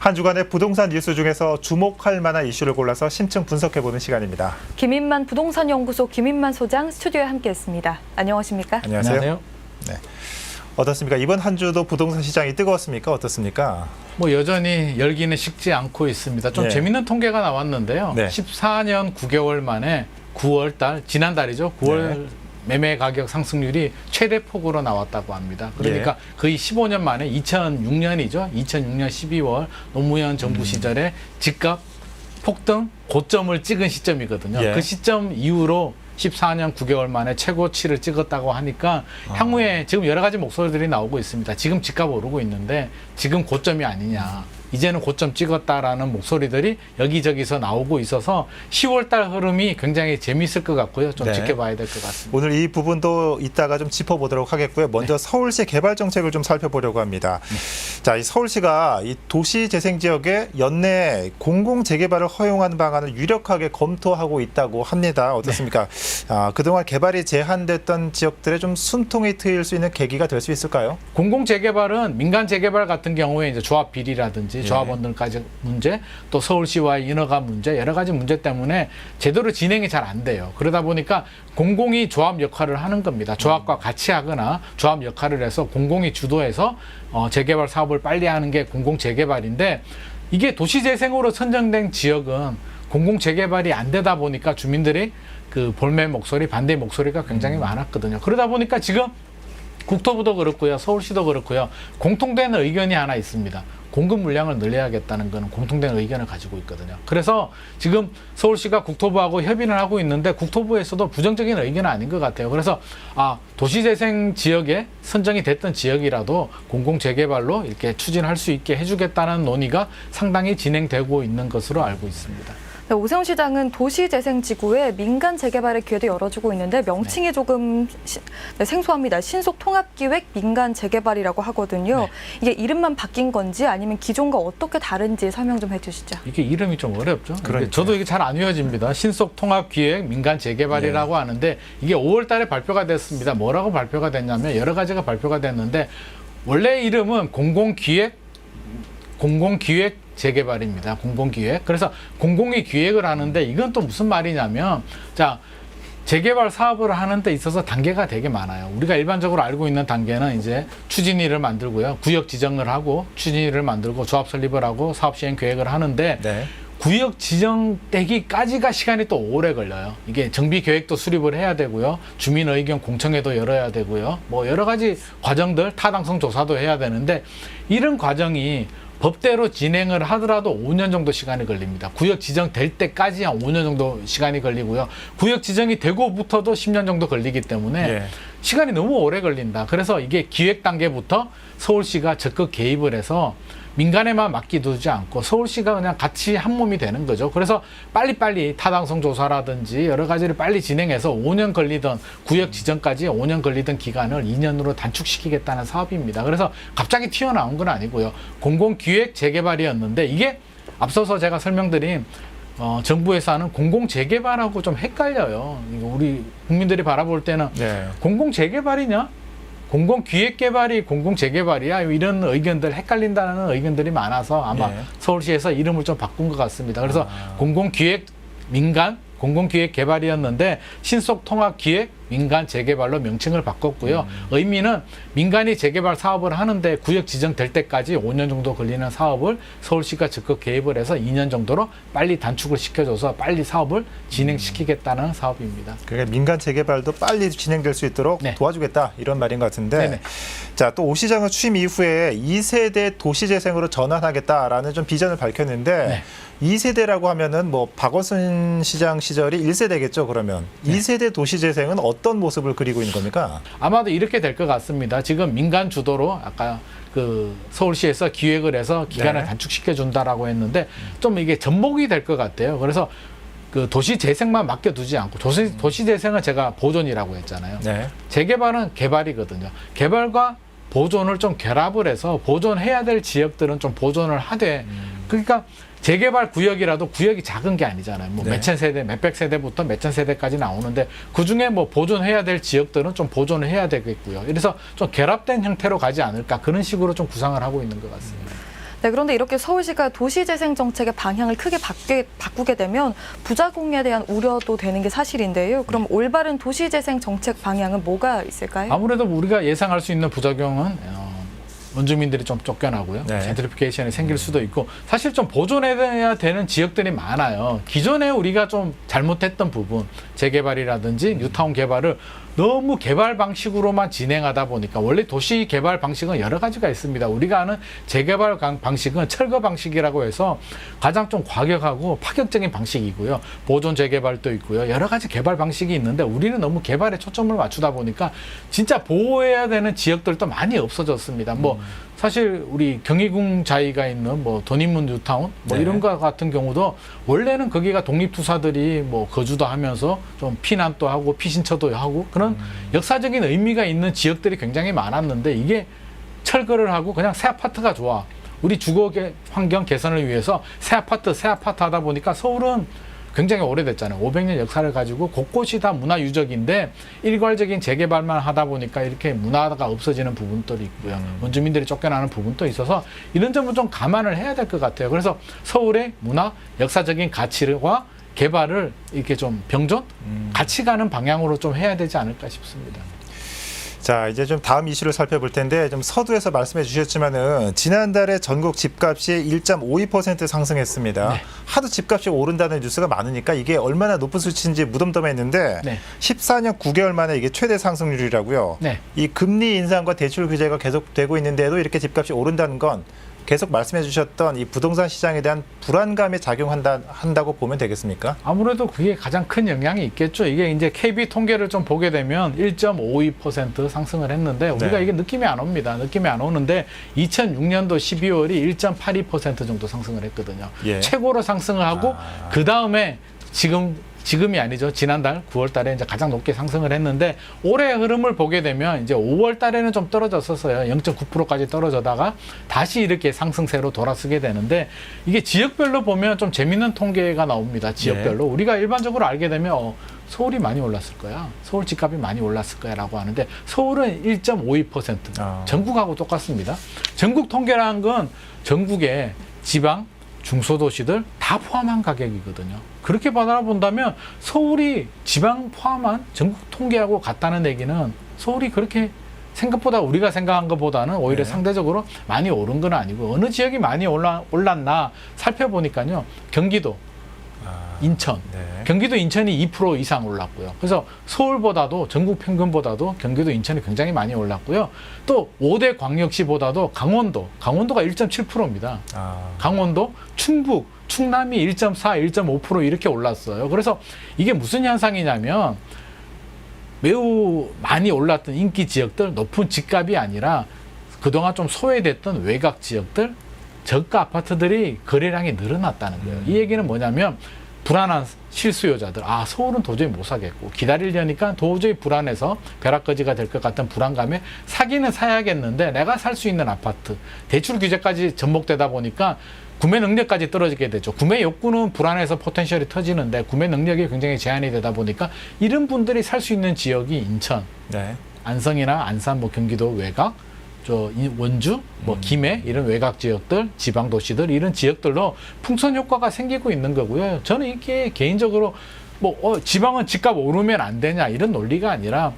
한 주간의 부동산 뉴스 중에서 주목할 만한 이슈를 골라서 심층 분석해보는 시간입니다. 김인만 부동산연구소 김인만 소장 스튜디오에 함께했습니다. 안녕하십니까? 안녕하세요. 네. 어떻습니까? 이번 한 주도 부동산 시장이 뜨거웠습니까? 어떻습니까? 뭐 여전히 열기는 식지 않고 있습니다. 좀 재밌는 통계가 나왔는데요. 14년 9개월 만에 9월 달, 지난달이죠. 9월 매매 가격 상승률이 최대 폭으로 나왔다고 합니다. 그러니까 거의 15년 만에 2006년이죠. 2006년 12월 노무현 정부 시절에 집값 폭등 고점을 찍은 시점이거든요. 그 시점 이후로 14년 9개월 만에 최고치를 찍었다고 하니까 향후에 지금 여러 가지 목소리들이 나오고 있습니다. 지금 집값 오르고 있는데 지금 고점이 아니냐. 이제는 고점 찍었다라는 목소리들이 여기저기서 나오고 있어서 10월 달 흐름이 굉장히 재미있을 것 같고요. 좀 지켜봐야 될 것 같습니다. 오늘 이 부분도 이따가 좀 짚어보도록 하겠고요. 먼저 서울시 개발 정책을 좀 살펴보려고 합니다. 자, 이 서울시가 이 도시재생 지역에 연내 공공재개발을 허용하는 방안을 유력하게 검토하고 있다고 합니다. 어떻습니까? 그동안 개발이 제한됐던 지역들의 좀 숨통이 트일 수 있는 계기가 될 수 있을까요? 공공재개발은 민간재개발 같은 경우에 이제 조합 비리라든지 조합원들까지 문제, 또 서울시와의 인허가 문제, 여러 가지 문제 때문에 제대로 진행이 잘 안 돼요. 그러다 보니까 공공이 조합 역할을 하는 겁니다. 조합과 같이 하거나 조합 역할을 해서 공공이 주도해서 재개발 사업을 빨리 하는 게 공공재개발인데 이게 도시재생으로 선정된 지역은 공공재개발이 안 되다 보니까 주민들이 그 볼멘 목소리, 반대 목소리가 굉장히 많았거든요. 그러다 보니까 지금 국토부도 그렇고요, 서울시도 그렇고요, 공통된 의견이 하나 있습니다. 공급 물량을 늘려야겠다는 것은 공통된 의견을 가지고 있거든요. 그래서 지금 서울시가 국토부하고 협의를 하고 있는데 국토부에서도 부정적인 의견은 아닌 것 같아요. 그래서 도시재생 지역에 선정이 됐던 지역이라도 공공재개발로 이렇게 추진할 수 있게 해주겠다는 논의가 상당히 진행되고 있는 것으로 알고 있습니다. 네, 오세훈 시장은 도시재생지구에 민간 재개발의 기회도 열어주고 있는데 명칭이 조금 생소합니다. 신속통합기획 민간 재개발이라고 하거든요. 이게 이름만 바뀐 건지 아니면 기존과 어떻게 다른지 설명 좀 해주시죠. 이게 이름이 좀 어렵죠. 저도 이게 잘 안 외워집니다. 신속통합기획 민간 재개발이라고 하는데 이게 5월 달에 발표가 됐습니다. 뭐라고 발표가 됐냐면 여러 가지가 발표가 됐는데 원래 이름은 공공기획 재개발입니다. 공공기획. 그래서 공공이 기획을 하는데 이건 또 무슨 말이냐면 자, 재개발 사업을 하는 데 있어서 단계가 되게 많아요. 우리가 일반적으로 알고 있는 단계는 이제 추진위를 만들고요. 구역 지정을 하고 추진위를 만들고 조합 설립을 하고 사업 시행 계획을 하는데 구역 지정되기까지가 시간이 또 오래 걸려요. 이게 정비 계획도 수립을 해야 되고요. 주민 의견 공청회도 열어야 되고요. 뭐 여러 가지 과정들, 타당성 조사도 해야 되는데 이런 과정이 법대로 진행을 하더라도 5년 정도 시간이 걸립니다. 구역 지정될 때까지 한 5년 정도 시간이 걸리고요. 구역 지정이 되고부터도 10년 정도 걸리기 때문에 시간이 너무 오래 걸린다. 그래서 이게 기획 단계부터 서울시가 적극 개입을 해서 민간에만 맡기두지 않고 서울시가 그냥 같이 한 몸이 되는 거죠. 그래서 빨리빨리 타당성 조사라든지 여러 가지를 빨리 진행해서 5년 걸리던 구역 지정까지 5년 걸리던 기간을 2년으로 단축시키겠다는 사업입니다. 그래서 갑자기 튀어나온 건 아니고요. 공공기획 재개발이었는데 이게 앞서서 제가 설명드린 정부에서 하는 공공재개발하고 좀 헷갈려요. 우리 국민들이 바라볼 때는 공공재개발이냐? 공공기획개발이 공공재개발이야 이런 의견들 헷갈린다는 의견들이 많아서 아마 서울시에서 이름을 좀 바꾼 것 같습니다. 그래서 공공기획 민간 공공기획개발이었는데 신속통합기획 민간 재개발로 명칭을 바꿨고요. 의미는 민간이 재개발 사업을 하는데 구역 지정될 때까지 5년 정도 걸리는 사업을 서울시가 적극 개입을 해서 2년 정도로 빨리 단축을 시켜줘서 빨리 사업을 진행시키겠다는 사업입니다. 그러니까 민간 재개발도 빨리 진행될 수 있도록 도와주겠다 이런 말인 것 같은데 자, 또 오 시장은 취임 이후에 2세대 도시재생으로 전환하겠다라는 좀 비전을 밝혔는데 2세대라고 하면은 뭐 박원순 시장 시절이 1세대겠죠, 그러면. 2세대 도시재생은 어떤 모습을 그리고 있는 겁니까? 아마도 이렇게 될 것 같습니다. 지금 민간 주도로 아까 그 서울시에서 기획을 해서 기간을 단축시켜 준다라고 했는데 좀 이게 접목이 될 것 같아요. 그래서 그 도시재생만 맡겨두지 않고 도시재생은 제가 보존이라고 했잖아요. 재개발은 개발이거든요. 개발과 보존을 좀 결합을 해서 보존해야 될 지역들은 좀 보존을 하되 그러니까 재개발 구역이라도 구역이 작은 게 아니잖아요. 뭐 몇천 세대, 몇백 세대부터 몇천 세대까지 나오는데 그중에 뭐 보존해야 될 지역들은 좀 보존을 해야 되겠고요. 그래서 좀 결합된 형태로 가지 않을까 그런 식으로 좀 구상을 하고 있는 것 같습니다. 네, 그런데 이렇게 서울시가 도시재생 정책의 방향을 크게 바꾸게 되면 부작용에 대한 우려도 되는 게 사실인데요. 그럼 올바른 도시재생 정책 방향은 뭐가 있을까요? 아무래도 우리가 예상할 수 있는 부작용은 원주민들이 좀 쫓겨나고요. 네. 젠트리피케이션이 생길 수도 있고 사실 좀 보존해야 되는 지역들이 많아요. 기존에 우리가 좀 잘못했던 부분, 재개발이라든지 뉴타운 개발을 너무 개발 방식으로만 진행하다 보니까 원래 도시 개발 방식은 여러 가지가 있습니다. 우리가 아는 재개발 방식은 철거 방식이라고 해서 가장 좀 과격하고 파격적인 방식이고요. 보존 재개발도 있고요. 여러 가지 개발 방식이 있는데 우리는 너무 개발에 초점을 맞추다 보니까 진짜 보호해야 되는 지역들도 많이 없어졌습니다. 뭐 사실 우리 경희궁 자이가 있는 뭐 돈인문 뉴타운 뭐 네. 이런 거 같은 경우도 원래는 거기가 독립투사들이 뭐 거주도 하면서 좀 피난도 하고 피신처도 하고 그런 역사적인 의미가 있는 지역들이 굉장히 많았는데 이게 철거를 하고 그냥 새 아파트가 좋아. 우리 주거 환경 개선을 위해서 새 아파트 하다 보니까 서울은 굉장히 오래됐잖아요. 500년 역사를 가지고 곳곳이 다 문화 유적인데 일괄적인 재개발만 하다 보니까 이렇게 문화가 없어지는 부분들이 있고요. 원주민들이 쫓겨나는 부분도 있어서 이런 점은 좀 감안을 해야 될 것 같아요. 그래서 서울의 문화, 역사적인 가치와 개발을 이렇게 좀 병존, 같이 가는 방향으로 좀 해야 되지 않을까 싶습니다. 자, 이제 좀 다음 이슈를 살펴볼 텐데 좀 서두에서 말씀해 주셨지만은 지난달에 전국 집값이 1.52% 상승했습니다. 네. 하도 집값이 오른다는 뉴스가 많으니까 이게 얼마나 높은 수치인지 무덤덤했는데 네. 14년 9개월 만에 이게 최대 상승률이라고요. 네. 이 금리 인상과 대출 규제가 계속되고 있는데도 이렇게 집값이 오른다는 건 계속 말씀해 주셨던 이 부동산 시장에 대한 불안감에 작용한다고 보면 되겠습니까? 아무래도 그게 가장 큰 영향이 있겠죠. 이게 이제 KB 통계를 좀 보게 되면 1.52% 상승을 했는데 우리가 네. 이게 느낌이 안 옵니다. 느낌이 안 오는데 2006년도 12월이 1.82% 정도 상승을 했거든요. 예. 최고로 상승을 하고 그 다음에 지금이 아니죠. 지난달 9월 달에 이제 가장 높게 상승을 했는데 올해 흐름을 보게 되면 이제 5월 달에는 좀 떨어졌었어요. 0.9%까지 떨어져다가 다시 이렇게 상승세로 돌아서게 되는데 이게 지역별로 보면 좀 재밌는 통계가 나옵니다. 지역별로. 우리가 일반적으로 알게 되면 서울이 많이 올랐을 거야. 서울 집값이 많이 올랐을 거야 라고 하는데 서울은 1.52%. 전국하고 똑같습니다. 전국 통계라는 건 전국의 지방, 중소도시들 다 포함한 가격이거든요. 그렇게 바라본다면 서울이 지방 포함한 전국 통계하고 같다는 얘기는 서울이 그렇게 생각보다 우리가 생각한 것보다는 오히려 네. 상대적으로 많이 오른 건 아니고 어느 지역이 많이 올랐나 살펴보니까요. 경기도, 인천, 네. 경기도 인천이 2% 이상 올랐고요. 그래서 서울보다도 전국 평균보다도 경기도 인천이 굉장히 많이 올랐고요. 또 5대 광역시보다도 강원도가 1.7%입니다. 강원도, 충북, 충남이 1.4, 1.5% 이렇게 올랐어요. 그래서 이게 무슨 현상이냐면 매우 많이 올랐던 인기 지역들, 높은 집값이 아니라 그동안 좀 소외됐던 외곽 지역들, 저가 아파트들이 거래량이 늘어났다는 거예요. 이 얘기는 뭐냐면 불안한 실수요자들, 서울은 도저히 못 사겠고 기다리려니까 도저히 불안해서 벼락거지가 될 것 같은 불안감에 사기는 사야겠는데 내가 살 수 있는 아파트, 대출 규제까지 접목되다 보니까 구매 능력까지 떨어지게 되죠. 구매 욕구는 불안해서 포텐셜이 터지는데 구매 능력이 굉장히 제한이 되다 보니까 이런 분들이 살 수 있는 지역이 인천, 네. 안성이나 안산, 뭐 경기도 외곽, 원주, 뭐 김해 이런 외곽 지역들, 지방 도시들 이런 지역들로 풍선 효과가 생기고 있는 거고요. 저는 이게 개인적으로 지방은 집값 오르면 안 되냐 이런 논리가 아니라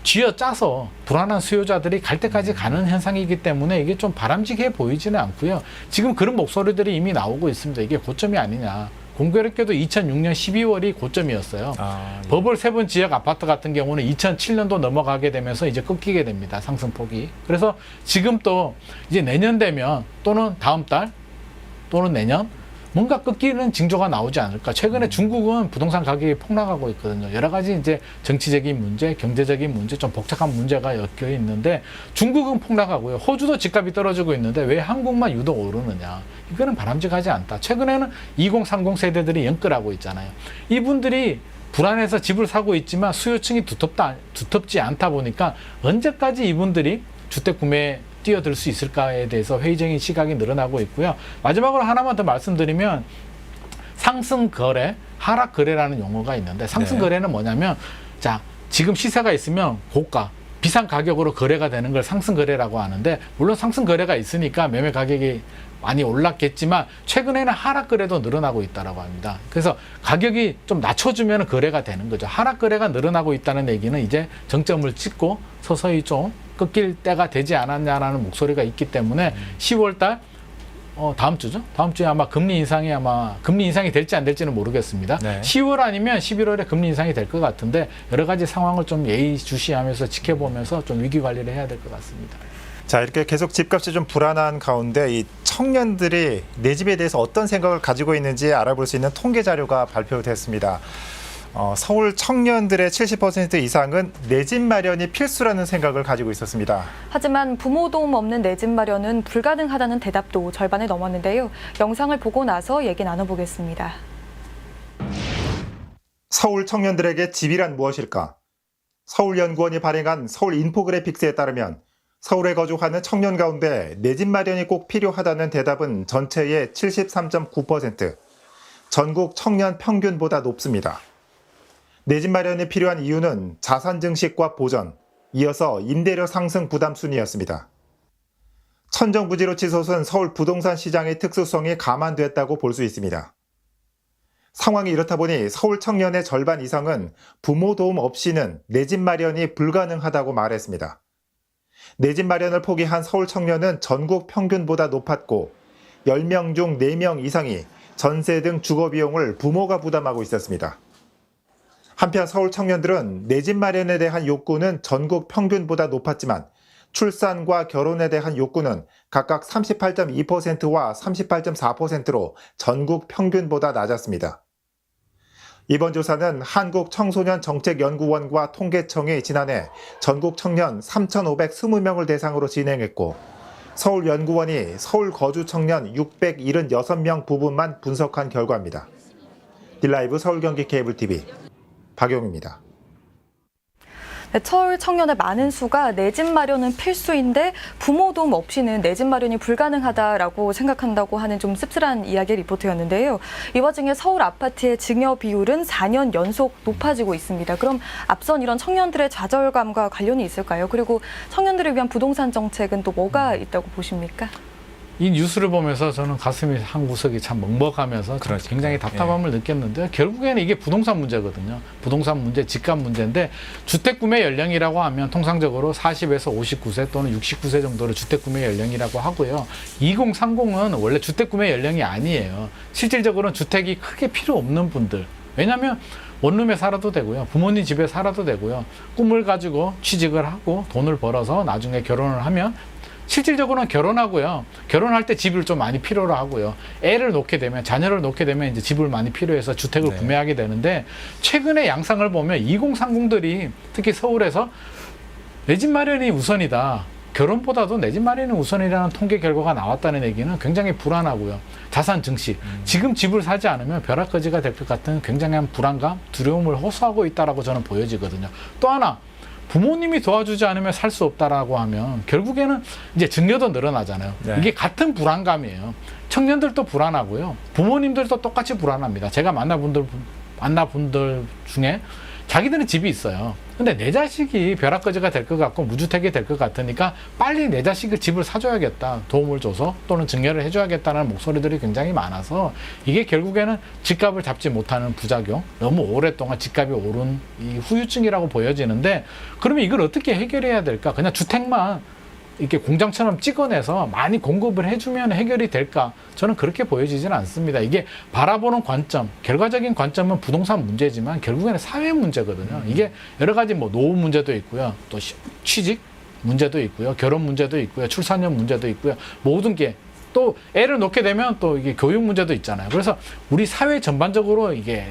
쥐어짜서 불안한 수요자들이 갈 때까지 가는 현상이기 때문에 이게 좀 바람직해 보이지는 않고요. 지금 그런 목소리들이 이미 나오고 있습니다. 이게 고점이 아니냐. 공교롭게도 2006년 12월이 고점이었어요. 버블 세븐 지역 아파트 같은 경우는 2007년도 넘어가게 되면서 이제 꺾이게 됩니다. 상승폭이. 그래서 지금 또 이제 내년 되면 또는 다음 달 또는 내년 뭔가 꺾이는 징조가 나오지 않을까. 최근에 중국은 부동산 가격이 폭락하고 있거든요. 여러 가지 이제 정치적인 문제, 경제적인 문제, 좀 복잡한 문제가 엮여 있는데 중국은 폭락하고요. 호주도 집값이 떨어지고 있는데 왜 한국만 유독 오르느냐. 이거는 바람직하지 않다. 최근에는 2030 세대들이 연끌하고 있잖아요. 이분들이 불안해서 집을 사고 있지만 수요층이 두텁지 않다 보니까 언제까지 이분들이 주택 구매에 뛰어들 수 있을까에 대해서 회의적인 시각이 늘어나고 있고요. 마지막으로 하나만 더 말씀드리면 상승 거래, 하락 거래라는 용어가 있는데 상승 거래는 뭐냐면 지금 시세가 있으면 고가, 비싼 가격으로 거래가 되는 걸 상승 거래라고 하는데 물론 상승 거래가 있으니까 매매 가격이 많이 올랐겠지만 최근에는 하락거래도 늘어나고 있다라고 합니다. 그래서 가격이 좀 낮춰주면 거래가 되는 거죠. 하락거래가 늘어나고 있다는 얘기는 이제 정점을 찍고 서서히 좀 꺾일 때가 되지 않았냐라는 목소리가 있기 때문에 10월달 다음 주죠. 다음 주에 아마 금리 인상이 될지 안 될지는 모르겠습니다. 네. 10월 아니면 11월에 금리 인상이 될 것 같은데 여러 가지 상황을 좀 예의주시하면서 지켜보면서 좀 위기 관리를 해야 될 것 같습니다. 자, 이렇게 계속 집값이 좀 불안한 가운데 이 청년들이 내 집에 대해서 어떤 생각을 가지고 있는지 알아볼 수 있는 통계 자료가 발표됐습니다. 서울 청년들의 70% 이상은 내 집 마련이 필수라는 생각을 가지고 있었습니다. 하지만 부모 도움 없는 내 집 마련은 불가능하다는 대답도 절반에 넘었는데요. 영상을 보고 나서 얘기 나눠보겠습니다. 서울 청년들에게 집이란 무엇일까? 서울연구원이 발행한 서울 인포그래픽스에 따르면 서울에 거주하는 청년 가운데 내 집 마련이 꼭 필요하다는 대답은 전체의 73.9%, 전국 청년 평균보다 높습니다. 내 집 마련이 필요한 이유는 자산 증식과 보전, 이어서 임대료 상승 부담 순이었습니다. 천정부지로 치솟은 서울 부동산 시장의 특수성이 감안됐다고 볼 수 있습니다. 상황이 이렇다 보니 서울 청년의 절반 이상은 부모 도움 없이는 내 집 마련이 불가능하다고 말했습니다. 내 집 마련을 포기한 서울 청년은 전국 평균보다 높았고 10명 중 4명 이상이 전세 등 주거 비용을 부모가 부담하고 있었습니다. 한편 서울 청년들은 내 집 마련에 대한 욕구는 전국 평균보다 높았지만 출산과 결혼에 대한 욕구는 각각 38.2%와 38.4%로 전국 평균보다 낮았습니다. 이번 조사는 한국청소년정책연구원과 통계청이 지난해 전국 청년 3,520명을 대상으로 진행했고 서울연구원이 서울 거주 청년 676명 부분만 분석한 결과입니다. 딜라이브 서울경기 케이블TV 박용입니다. 네, 서울 청년의 많은 수가 내 집 마련은 필수인데 부모 도움 없이는 내 집 마련이 불가능하다라고 생각한다고 하는 좀 씁쓸한 이야기 리포트였는데요. 이 와중에 서울 아파트의 증여 비율은 4년 연속 높아지고 있습니다. 그럼 앞선 이런 청년들의 좌절감과 관련이 있을까요? 그리고 청년들을 위한 부동산 정책은 또 뭐가 있다고 보십니까? 이 뉴스를 보면서 저는 가슴이 한 구석이 참 먹먹하면서 굉장히 답답함을 느꼈는데 결국에는 이게 부동산 문제거든요. 부동산 문제, 집값 문제인데 주택 구매 연령이라고 하면 통상적으로 40에서 59세 또는 69세 정도를 주택 구매 연령이라고 하고요. 2030은 원래 주택 구매 연령이 아니에요. 실질적으로는 주택이 크게 필요 없는 분들. 왜냐하면 원룸에 살아도 되고요. 부모님 집에 살아도 되고요. 꿈을 가지고 취직을 하고 돈을 벌어서 나중에 결혼을 하면 실질적으로는 결혼하고요. 결혼할 때 집을 좀 많이 필요로 하고요. 애를 놓게 되면, 자녀를 놓게 되면 이제 집을 많이 필요해서 주택을 구매하게 되는데 최근의 양상을 보면 2030들이 특히 서울에서 내 집 마련이 우선이다. 결혼보다도 내 집 마련이 우선이라는 통계 결과가 나왔다는 얘기는 굉장히 불안하고요. 자산 증식. 지금 집을 사지 않으면 벼락거지가 될 것 같은 굉장한 불안감, 두려움을 호소하고 있다라고 저는 보여지거든요. 또 하나, 부모님이 도와주지 않으면 살 수 없다라고 하면 결국에는 이제 증여도 늘어나잖아요. 네. 이게 같은 불안감이에요. 청년들도 불안하고요. 부모님들도 똑같이 불안합니다. 제가 만나분들 중에 자기들은 집이 있어요. 근데 내 자식이 벼락거지가 될 것 같고 무주택이 될 것 같으니까 빨리 내 자식을 집을 사줘야겠다. 도움을 줘서 또는 증여를 해줘야겠다는 목소리들이 굉장히 많아서 이게 결국에는 집값을 잡지 못하는 부작용, 너무 오랫동안 집값이 오른 이 후유증이라고 보여지는데 그러면 이걸 어떻게 해결해야 될까? 그냥 주택만 이렇게 공장처럼 찍어내서 많이 공급을 해주면 해결이 될까? 저는 그렇게 보여지지는 않습니다. 이게 바라보는 관점, 결과적인 관점은 부동산 문제지만 결국에는 사회 문제거든요. 이게 여러 가지 뭐 노후 문제도 있고요. 또 취직 문제도 있고요. 결혼 문제도 있고요. 출산율 문제도 있고요. 모든 게 또 애를 놓게 되면 또 이게 교육 문제도 있잖아요. 그래서 우리 사회 전반적으로 이게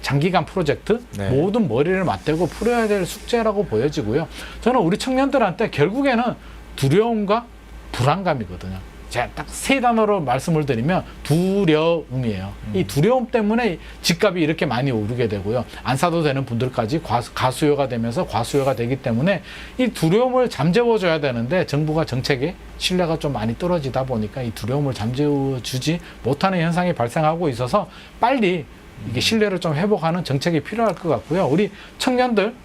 장기간 프로젝트, 모든 머리를 맞대고 풀어야 될 숙제라고 보여지고요. 저는 우리 청년들한테 결국에는 두려움과 불안감이거든요. 제가 딱 세 단어로 말씀을 드리면 두려움이에요. 이 두려움 때문에 집값이 이렇게 많이 오르게 되고요. 안 사도 되는 분들까지 가수요가 되면서 과수요가 되기 때문에 이 두려움을 잠재워줘야 되는데 정부가 정책에 신뢰가 좀 많이 떨어지다 보니까 이 두려움을 잠재워주지 못하는 현상이 발생하고 있어서 빨리 이게 신뢰를 좀 회복하는 정책이 필요할 것 같고요. 우리 청년들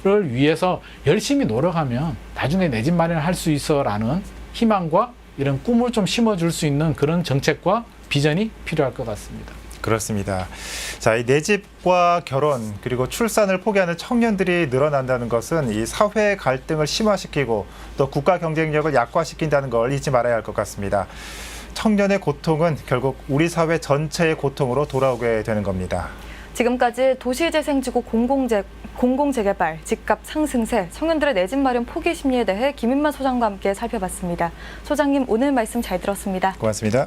를 위해서 열심히 노력하면 나중에 내 집 마련을 할 수 있어라는 희망과 이런 꿈을 좀 심어줄 수 있는 그런 정책과 비전이 필요할 것 같습니다. 그렇습니다. 자, 이 내 집과 결혼 그리고 출산을 포기하는 청년들이 늘어난다는 것은 이 사회 갈등을 심화시키고 또 국가 경쟁력을 약화시킨다는 걸 잊지 말아야 할 것 같습니다. 청년의 고통은 결국 우리 사회 전체의 고통으로 돌아오게 되는 겁니다. 지금까지 도시재생지구 공공재개발, 집값 상승세, 청년들의 내 집 마련 포기 심리에 대해 김인만 소장과 함께 살펴봤습니다. 소장님, 오늘 말씀 잘 들었습니다. 고맙습니다.